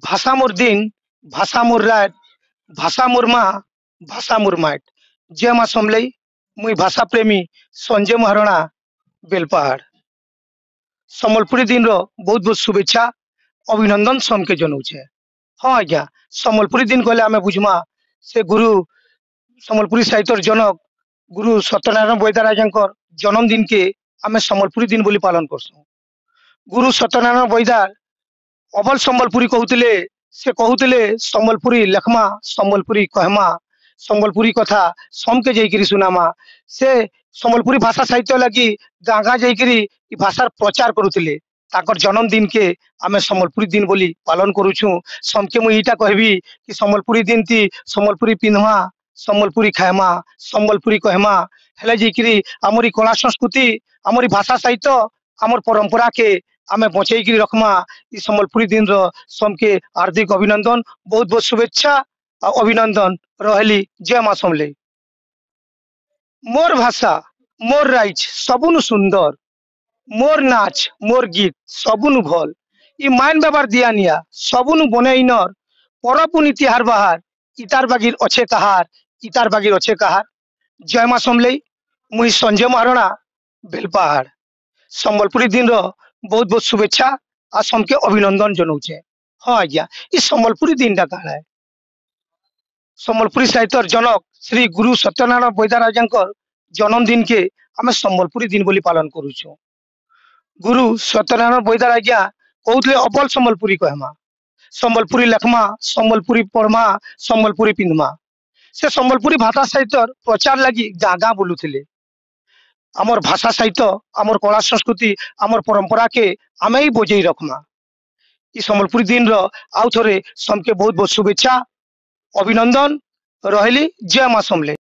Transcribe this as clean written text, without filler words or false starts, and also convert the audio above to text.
ভাষা মোর দিন, ভাষা মোর রাত, ভাষা মোর মা, ভাষা মোর মাট। জয় মা সমলেই, মুই ভাষা প্রেমী সঞ্জয় মহাରଣା বেলপাহাड़। ସମ୍ବଲପୁରୀ ଦିନର ବହୁତ ବହୁତ ଶୁଭେଚ୍ଛା ଅଭିନନ୍ଦନ ସମକେ ଜଣାଉଛେ। ହଁ ଆଜ୍ଞା, ସମ୍ବଲପୁରୀ ଦିନ କହିଲେ ଆମେ ବୁଝମା ସେ ଗୁରୁ ସମ୍ବଲପୁରୀ ସାହିତ୍ୟର ଜନକ ଗୁରୁ ସତ୍ୟନାରାୟଣ ବୈଦ୍ୟ ରାଜାଙ୍କର ଜନ୍ମଦିନ କେ ଆମେ ସମ୍ବଲପୁରୀ ଦିନ ବୋଲି ପାଳନ କରସୁଁ। ଗୁରୁ ସତ୍ୟନାରାୟଣ ବୈଦ୍ୟ ଅଭଲ ସମ୍ବଲପୁରୀ କହୁଥିଲେ। ସେ କହୁଥିଲେ ସମ୍ବଲପୁରୀ ଲେଖମା, ସମ୍ବଲପୁରୀ କହମା, ସମ୍ବଲପୁରୀ କଥା ସମକେ ଯାଇକିରି ଶୁଣାମା। ସେ ସମ୍ବଲପୁରୀ ଭାଷା ସାହିତ୍ୟ ଲାଗି ଗାଁ ଗାଁ ଯାଇକିରି ଇ ଭାଷାର ପ୍ରଚାର କରୁଥିଲେ। ତାଙ୍କର ଜନ୍ମଦିନ କେ ଆମେ ସମ୍ବଲପୁରୀ ଦିନ ବୋଲି ପାଳନ କରୁଛୁଁ। ସମକେ ମୁଁ ଏଇଟା କହିବି କି ସମ୍ବଲପୁରୀ ଦିନ ତି ସମ୍ବଲପୁରୀ ପିନ୍ଧମା, ସମ୍ବଲପୁରୀ ଖାଏମା, ସମ୍ବଲପୁରୀ କହେମା, ହେଲେ ଯାଇକିରି ଆମରି କଳା ସଂସ୍କୃତି, ଆମରି ଭାଷା ସାହିତ୍ୟ, ଆମର ପରମ୍ପରା କେ ଆମେ ବଞ୍ଚେଇକିରି ରଖମା। ଇ ସମ୍ବଲପୁରୀ ଦିନର ସମକେ ହାର୍ଦ୍ଦିକ ଅଭିନନ୍ଦନ, ବହୁତ ବହୁତ ଶୁଭେଚ୍ଛା ଆଉ ଅଭିନନ୍ଦନ ରହିଲି। ଜୟ ମା ସମଲେଇ। मोर भाषा मोर राइज सबुनु सुंदर, मोर नाच मोर गीत सबुनु भल, इ माइन बाबार दिया निया सबुनु बनेइनर, परपुनि तिहार बाहार इतार बागिर अच्छे कहार, इतार बागिर अच्छे कहार। जय मां समलेई, मुई संजय महारणा बेलपाहाड़। संबलपुरी दिन रो बहुत बहुत शुभेच्छा आ समके अभिनंदन जनाऊे। हाँ आज्ञा, इ संबलपुरी दिन टा काला है। ସମ୍ବଲପୁରୀ ସାହିତ୍ୟର ଜନକ ଶ୍ରୀ ଗୁରୁ ସତ୍ୟନାରାୟଣ ବୈଦ୍ୟ ରାଜାଙ୍କର ଜନ୍ମଦିନ କେ ଆମେ ସମ୍ବଲପୁରୀ ଦିନ ବୋଲି ପାଳନ କରୁଛୁ। ଗୁରୁ ସତ୍ୟନାରାୟଣ ବୈଦ୍ୟ ରାଜା କହୁଥିଲେ ଅବଲ ସମ୍ବଲପୁରୀ କହମା, ସମ୍ବଲପୁରୀ ଲେଖମା, ସମ୍ବଲପୁରୀ ପଢମା, ସମ୍ବଲପୁରୀ ପିନ୍ଧମା। ସେ ସମ୍ବଲପୁରୀ ଭାଷା ସାହିତ୍ୟର ପ୍ରଚାର ଲାଗି ଗାଁ ଗାଁ ବୁଲୁଥିଲେ। ଆମର ଭାଷା ସାହିତ୍ୟ, ଆମର କଳା ସଂସ୍କୃତି, ଆମର ପରମ୍ପରା କେ ଆମେ ହିଁ ବଜେଇ ରଖମା। ଇ ସମ୍ବଲପୁରୀ ଦିନର ଆଉ ଥରେ ସମକେ ବହୁତ ବହୁତ शुभेच्छा ଅଭିନନ୍ଦନ ରହିଲି। ଜୟ ମା ସମଲେଇ।